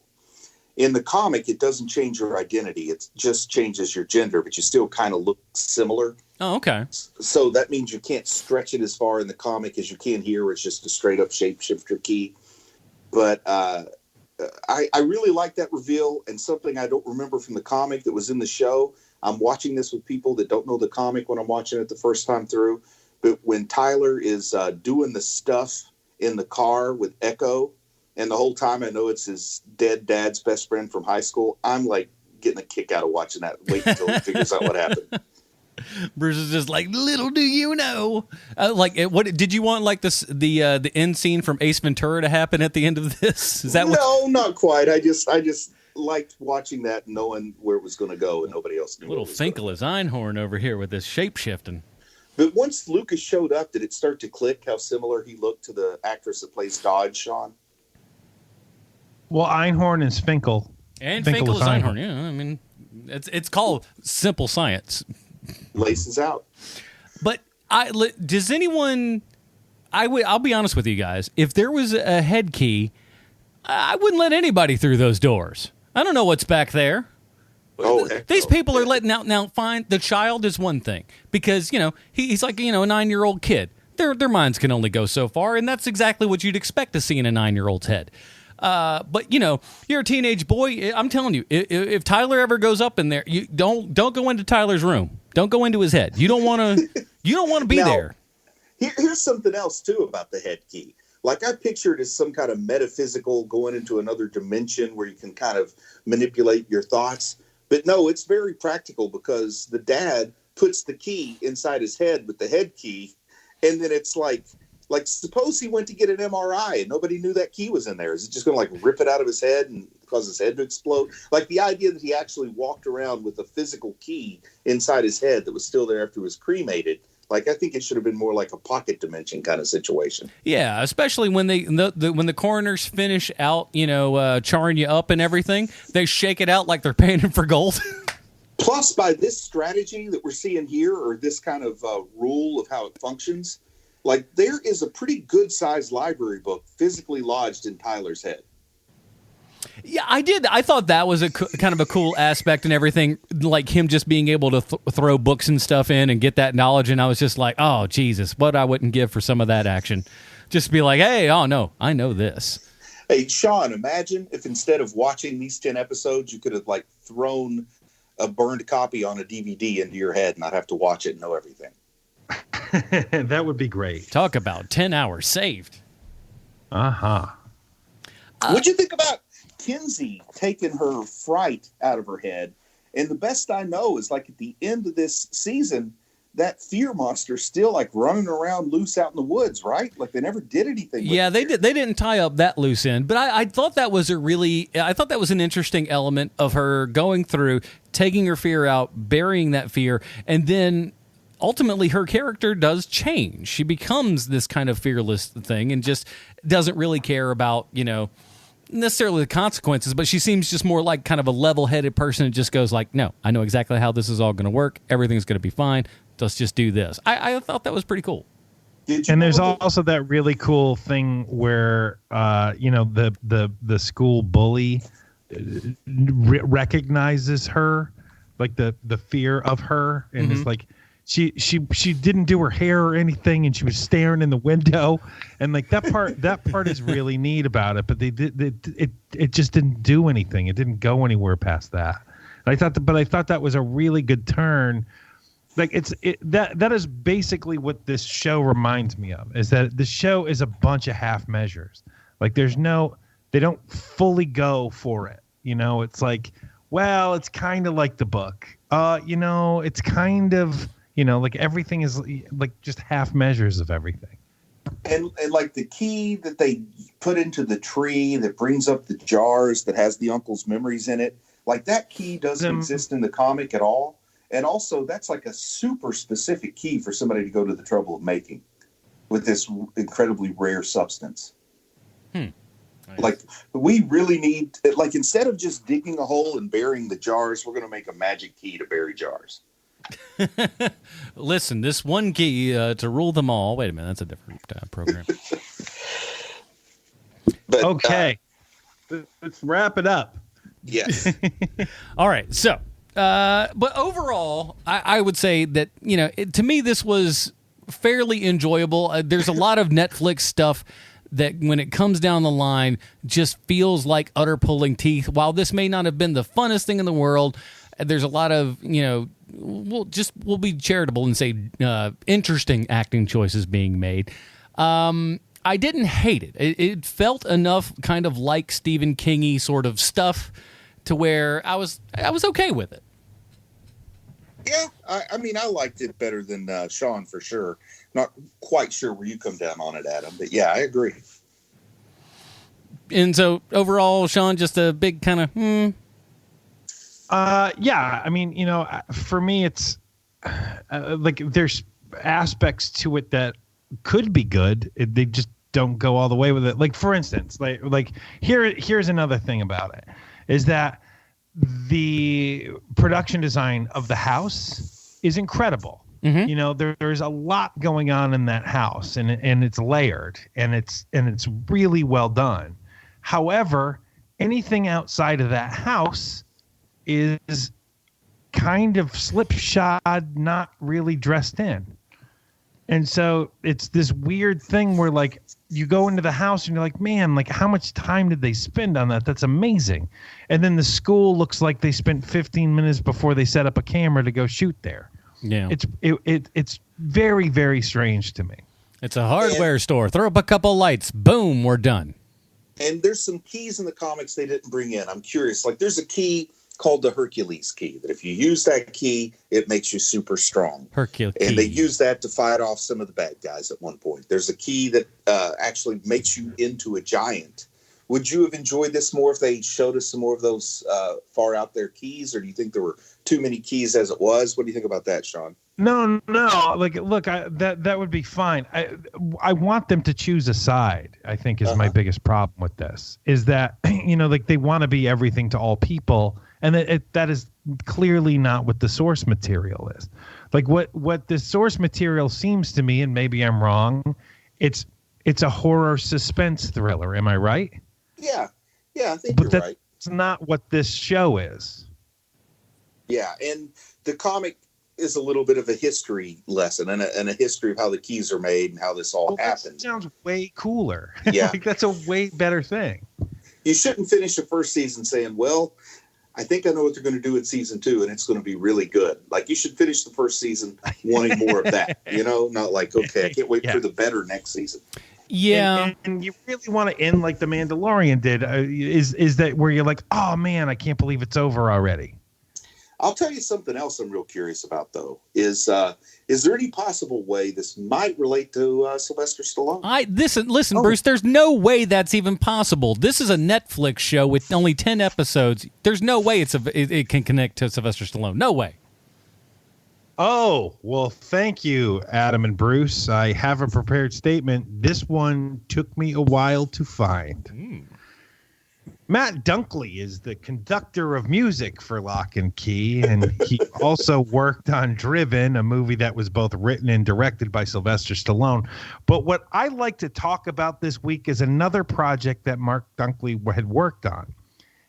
In the comic, it doesn't change your identity. It just changes your gender, but you still kind of look similar. Oh, okay. So that means you can't stretch it as far in the comic as you can here, where it's just a straight-up shapeshifter key. But I really like that reveal, and something I don't remember from the comic that was in the show. I'm watching this with people that don't know the comic when I'm watching it the first time through. But when Tyler is doing the stuff in the car with Echo, and the whole time I know it's his dead dad's best friend from high school, I'm getting a kick out of watching that. Wait until he figures out what happened. Bruce is just like, little do you know. What did you want? The end scene from Ace Ventura to happen at the end of this? Is that no, not quite. I just liked watching that, knowing where it was going to go, and nobody else knew. Little Finkel is Einhorn over here with this shape shifting. But once Lucas showed up, did it start to click how similar he looked to the actress that plays Dodge, Sean? Well, Einhorn is Finkel. And Finkel is Einhorn. Yeah, I mean, it's called simple science. Laces out. But does anyone? I'll be honest with you guys. If there was a head key, I wouldn't let anybody through those doors. I don't know what's back there. These people are letting out. Now, fine, the child is one thing because he's like a 9-year-old kid. Their minds can only go so far, and that's exactly what you'd expect to see in a 9-year-old's head. But you're a teenage boy. I'm telling you, if Tyler ever goes up in there, you don't go into Tyler's room. Don't go into his head. You don't want to be there. Here's something else too about the head key. I pictured as some kind of metaphysical going into another dimension where you can kind of manipulate your thoughts. But no, it's very practical because the dad puts the key inside his head with the head key, and then it's like Like, suppose he went to get an MRI and nobody knew that key was in there. Is it just going to, like, rip it out of his head and cause his head to explode? Like, the idea that he actually walked around with a physical key inside his head that was still there after he was cremated, like, I think it should have been more like a pocket dimension kind of situation. Yeah, especially when when the coroners finish out, charring you up and everything, they shake it out like they're painting for gold. Plus, by this strategy that we're seeing here, or this kind of rule of how it functions, like, there is a pretty good-sized library book physically lodged in Tyler's head. Yeah, I did. I thought that was a kind of a cool aspect and everything, like him just being able to throw books and stuff in and get that knowledge. And I was just like, oh, Jesus, what I wouldn't give for some of that action. Just be like, hey, oh, no, I know this. Hey, Sean, imagine if instead of watching these 10 episodes, you could have, like, thrown a burned copy on a DVD into your head and not have to watch it and know everything. That would be great. Talk about 10 hours saved. Uh-huh. What'd you think about Kinsey taking her fright out of her head? And the best I know is, like, at the end of this season, that fear monster's still, like, running around loose out in the woods, right? Like, they never did anything with Yeah, it. they didn't tie up that loose end, but I thought that was an interesting element of her going through, taking her fear out, burying that fear, and then ultimately her character does change. She becomes this kind of fearless thing and just doesn't really care about, necessarily the consequences, but she seems just more like kind of a level-headed person and just goes like, no, I know exactly how this is all going to work. Everything's going to be fine. Let's just do this. I thought that was pretty cool. And there's also that really cool thing where, the school bully recognizes her, like the fear of her, and is like, she didn't do her hair or anything, and she was staring in the window, and like that part is really neat about it. But it just didn't do anything. It didn't go anywhere past that. And I thought that was a really good turn. Like that is basically what this show reminds me of, is that the show is a bunch of half measures. Like they don't fully go for it. It's like, well, it's kind of like the book. It's kind of, like everything is like just half measures of everything. And like the key that they put into the tree that brings up the jars that has the uncle's memories in it, like that key doesn't exist in the comic at all. And also, that's like a super specific key for somebody to go to the trouble of making with this incredibly rare substance. Nice. Like, we really need, like, instead of just digging a hole and burying the jars, we're going to make a magic key to bury jars. Listen, this one key to rule them all. Wait a minute, that's a different program. But, okay, let's wrap it up. Yes. All right, so. But overall, I would say that, to me, this was fairly enjoyable. There's a lot of Netflix stuff that when it comes down the line just feels like utter pulling teeth. While this may not have been the funnest thing in the world, there's a lot of, we'll be charitable and say interesting acting choices being made. I didn't hate it. It felt enough kind of like Stephen King-y sort of stuff to where I was okay with it. Yeah, I mean, I liked it better than Sean for sure. Not quite sure where you come down on it, Adam, but yeah, I agree. And so overall, Sean, just a big kind of Yeah, I mean, for me, it's like there's aspects to it that could be good. They just don't go all the way with it. Like, for instance, like here's another thing about it, is that the production design of the house is incredible. Mm-hmm. There's a lot going on in that house, and it's layered, and it's really well done. However, anything outside of that house is kind of slipshod, not really dressed in. And so it's this weird thing where, like, you go into the house and you're like, man, like, how much time did they spend on that? That's amazing. And then the school looks like they spent 15 minutes before they set up a camera to go shoot there. Yeah. It's very, very strange to me. It's a hardware store. Throw up a couple lights. Boom, we're done. And there's some keys in the comics they didn't bring in. I'm curious. Like, there's a key called the Hercules key, that if you use that key, it makes you super strong. Hercules. And they use that to fight off some of the bad guys at one point. There's a key that actually makes you into a giant. Would you have enjoyed this more if they showed us some more of those far out there keys, or do you think there were too many keys as it was? What do you think about that, Sean? No. Like, look, that would be fine. I want them to choose a side. I think is my biggest problem with this. Is that like they want to be everything to all people, and that is clearly not what the source material is. Like what the source material seems to me, and maybe I'm wrong. It's a horror suspense thriller. Am I right? Yeah, I think you're right. It's not what this show is. Yeah, and the comic is a little bit of a history lesson and a history of how the keys are made and how this all happened. That sounds way cooler. Yeah. Like, that's a way better thing. You shouldn't finish the first season saying, well, I think I know what they're going to do in season 2, and it's going to be really good. Like, you should finish the first season wanting more of that, not like, okay, I can't wait for the better next season. Yeah, and you really want to end like The Mandalorian did. Is that where you're like, oh man, I can't believe it's over already? I'll tell you something else I'm real curious about, though. Is there any possible way this might relate to Sylvester Stallone? Listen, Bruce. There's no way that's even possible. This is a Netflix show with only 10 episodes. There's no way it can connect to Sylvester Stallone. No way. Oh, well, thank you, Adam and Bruce. I have a prepared statement. This one took me a while to find. Matt Dunkley is the conductor of music for Locke and Key, and he also worked on Driven, a movie that was both written and directed by Sylvester Stallone. But what I like to talk about this week is another project that Mark Dunkley had worked on,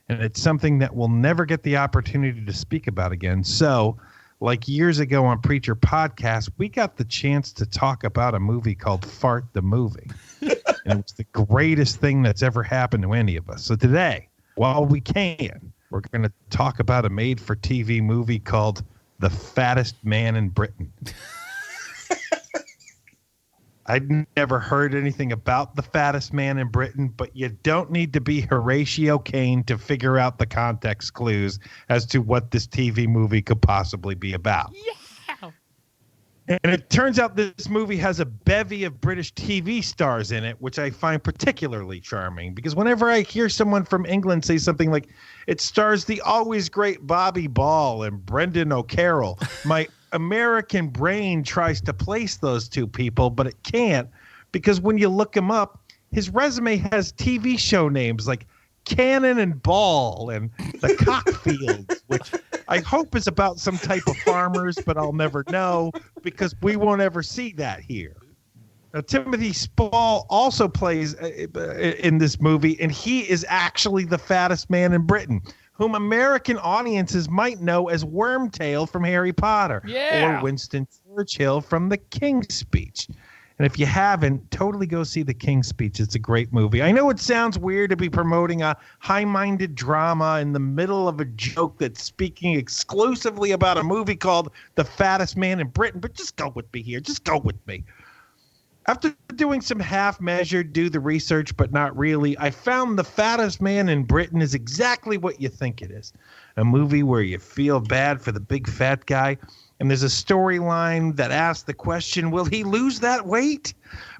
and it's something that we'll never get the opportunity to speak about again. So, like years ago on Preacher Podcast, we got the chance to talk about a movie called Fart the Movie. And it was the greatest thing that's ever happened to any of us. So today, while we can, we're going to talk about a made-for-TV movie called The Fattest Man in Britain. I'd never heard anything about The Fattest Man in Britain, but you don't need to be Horatio Caine to figure out the context clues as to what this TV movie could possibly be about. Yeah. And it turns out this movie has a bevy of British TV stars in it, which I find particularly charming, because whenever I hear someone from England say something like, it stars the always great Bobby Ball and Brendan O'Carroll, my American brain tries to place those two people, but it can't, because when you look him up, his resume has TV show names like Cannon and Ball and the Cockfields, which I hope is about some type of farmers, but I'll never know because we won't ever see that here. Now, Timothy Spall also plays in this movie, and he is actually the fattest man in Britain, whom American audiences might know as Wormtail from Harry Potter, or Winston Churchill from The King's Speech. And if you haven't, totally go see The King's Speech. It's a great movie. I know it sounds weird to be promoting a high-minded drama in the middle of a joke that's speaking exclusively about a movie called The Fattest Man in Britain, but just go with me here. Just go with me. After doing some half-measured, do the research, but not really, I found The Fattest Man in Britain is exactly what you think it is. A movie where you feel bad for the big fat guy, and there's a storyline that asks the question, will he lose that weight?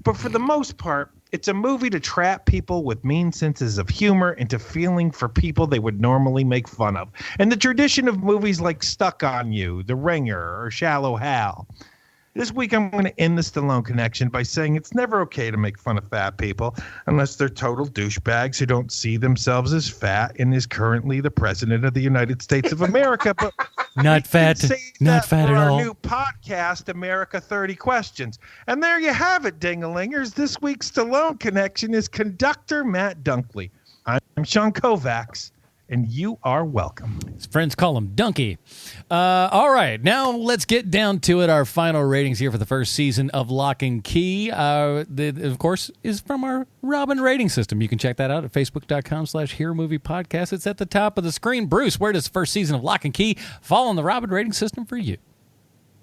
But for the most part, it's a movie to trap people with mean senses of humor into feeling for people they would normally make fun of. And the tradition of movies like Stuck on You, The Ringer, or Shallow Hal. This week, I'm going to end the Stallone connection by saying it's never okay to make fun of fat people unless they're total douchebags who don't see themselves as fat and is currently the president of the United States of America. But not fat, not fat at all. Our new podcast, America 30 Questions. And there you have it, ding-a-lingers. This week's Stallone connection is conductor Matt Dunkley. I'm Sean Kovacs. And you are welcome. His friends call him Dunky. All right, now let's get down to it. Our final ratings here for the first season of Locke and Key, of course, is from our Robin rating system. You can check that out at facebook.com/HeroMoviePodcast. It's at the top of the screen. Bruce, where does the first season of Locke and Key fall on the Robin rating system for you?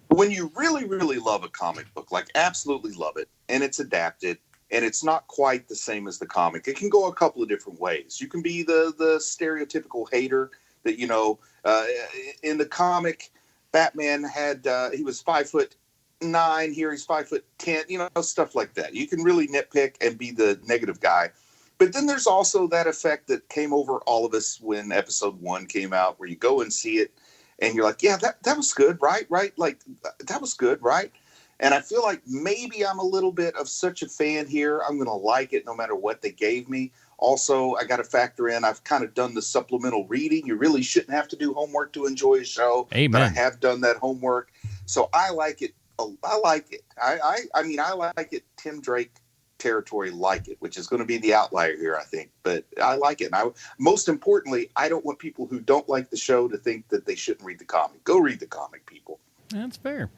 When you really, really love a comic book, like absolutely love it, and it's adapted, and it's not quite the same as the comic. It can go a couple of different ways. You can be the stereotypical hater that, in the comic, Batman had, he was 5'9", here he's 5'10", stuff like that. You can really nitpick and be the negative guy. But then there's also that effect that came over all of us when episode 1 came out, where you go and see it and you're like, yeah, that was good, right? Like, that was good, right? And I feel like maybe I'm a little bit of such a fan here. I'm going to like it no matter what they gave me. Also, I got to factor in, I've kind of done the supplemental reading. You really shouldn't have to do homework to enjoy a show. Amen. But I have done that homework. So I like it. I like it. I like it. Tim Drake territory like it, which is going to be the outlier here, I think. But I like it. And most importantly, I don't want people who don't like the show to think that they shouldn't read the comic. Go read the comic, people. That's fair.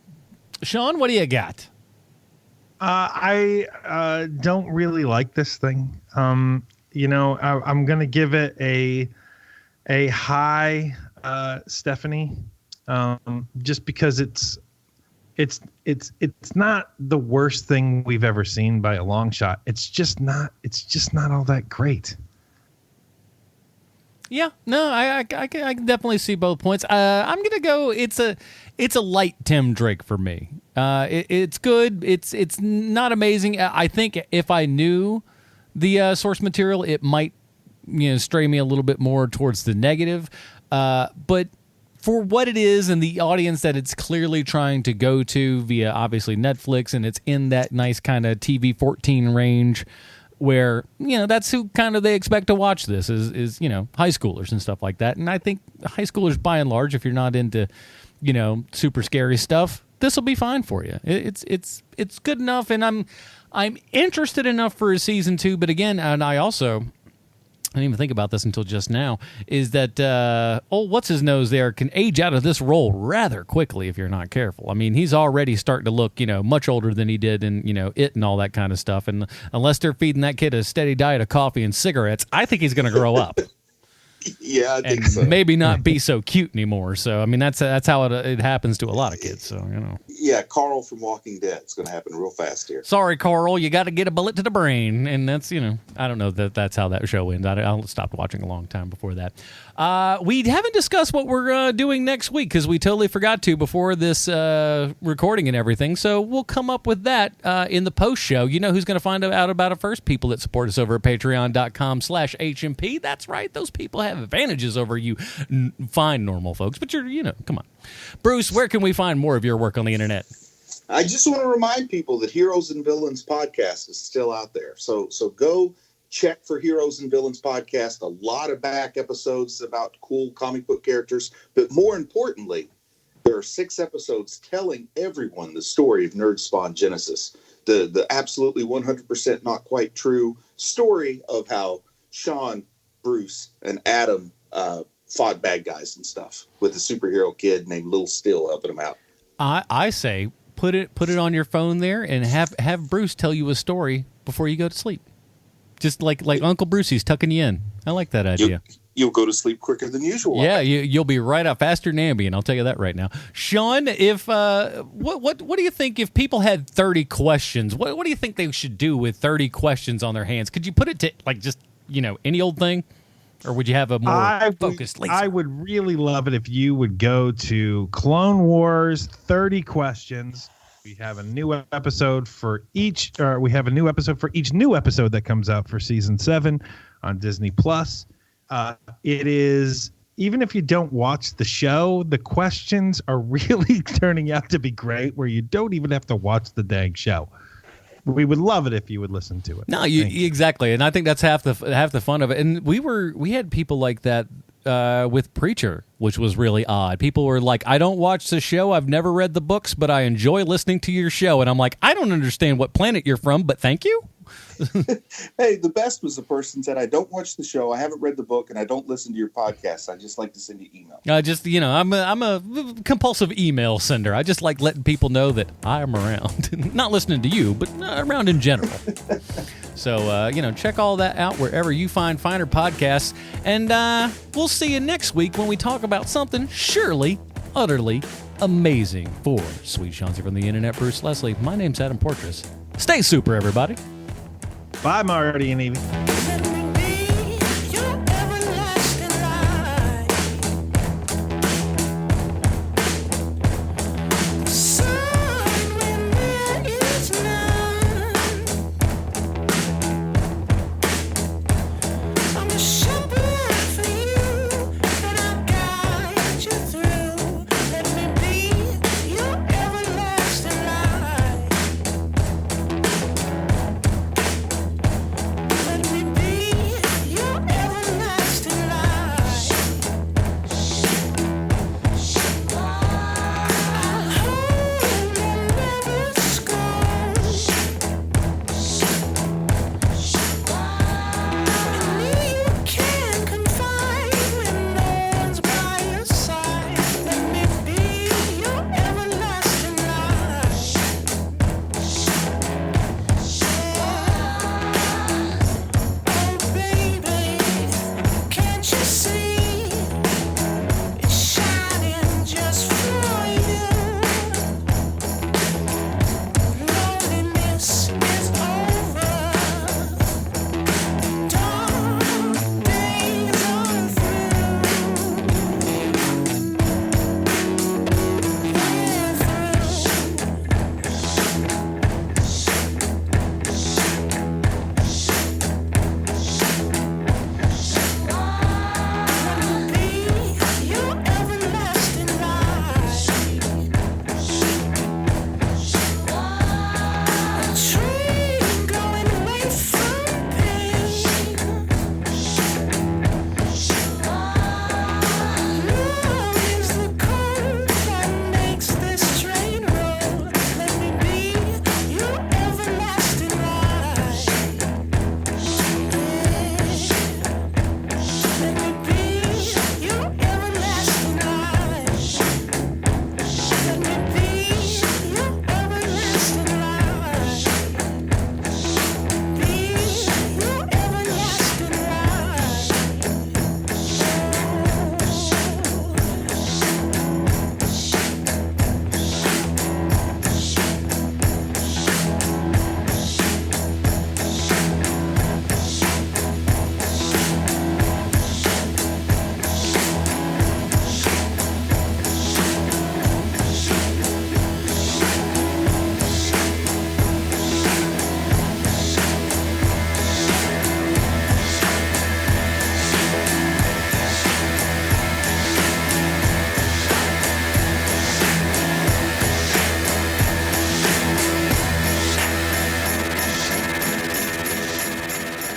Sean, what do you got? I don't really like this thing. I'm going to give it a high Stephanie, just because it's not the worst thing we've ever seen by a long shot. It's just not all that great. Yeah, no, I can definitely see both points. I'm gonna go. It's a light Tim Drake for me. It's good. It's not amazing. I think if I knew the source material, it might stray me a little bit more towards the negative. But for what it is and the audience that it's clearly trying to go to via obviously Netflix, and it's in that nice kind of TV 14 range where, that's who kind of they expect to watch this is high schoolers and stuff like that. And I think high schoolers by and large, if you're not into, super scary stuff, this will be fine for you. It's good enough. And I'm interested enough for a season 2, but again, and I didn't even think about this until just now, is that what's-his-nose there can age out of this role rather quickly if you're not careful. I mean, he's already starting to look, much older than he did in, It and all that kind of stuff. And unless they're feeding that kid a steady diet of coffee and cigarettes, I think he's going to grow up. Yeah, I think and so. Maybe not be so cute anymore. So, I mean, that's how it happens to a lot of kids. So, Yeah, Carl from Walking Dead. It's going to happen real fast here. Sorry, Carl, you got to get a bullet to the brain. And that's, I don't know that's how that show ends. I stopped watching a long time before that. We haven't discussed what we're doing next week because we totally forgot to before this recording and everything. So we'll come up with that in the post show. You know who's going to find out about it first? People that support us over at patreon.com/HMP. That's right. Those people have advantages over you fine normal folks. But come on. Bruce, where can we find more of your work on the internet? I just want to remind people that Heroes and Villains podcast is still out there. So go check for Heroes and Villains podcast. A lot of back episodes about cool comic book characters. But more importantly, there are 6 episodes telling everyone the story of Nerd Spawn Genesis. The absolutely 100% not quite true story of how Sean, Bruce, and Adam fought bad guys and stuff with a superhero kid named Lil Still helping him out. I say put it on your phone there and have Bruce tell you a story before you go to sleep. Just like Uncle Brucey's tucking you in. I like that idea. You'll go to sleep quicker than usual. Yeah, you'll be right out faster than ambient. I'll tell you that right now. Sean, if what do you think if people had 30 questions? What do you think they should do with 30 questions on their hands? Could you put it to just any old thing? Or would you have a more focused laser? I would really love it if you would go to Clone Wars 30 questions. We have a new episode for each new episode that comes out for season 7 on Disney Plus. It is, even if you don't watch the show, the questions are really turning out to be great where you don't even have to watch the dang show. We would love it if you would listen to it. No, exactly, and I think that's half the fun of it. And we had people like that with Preacher, which was really odd. People were like, "I don't watch the show. I've never read the books, but I enjoy listening to your show." And I'm like, "I don't understand what planet you're from, but thank you." Hey, the best was the person said, "I don't watch the show, I haven't read the book, and I don't listen to your podcast. I just like to send you email." I'm a compulsive email sender. I just like letting people know that I'm around, not listening to you, but around in general. So check all that out wherever you find finer podcasts, and we'll see you next week when we talk about something surely, utterly amazing. For Sweet Chauncey from the internet, Bruce Leslie. My name's Adam Portrais. Stay super, everybody. Bye, Marty and Evie.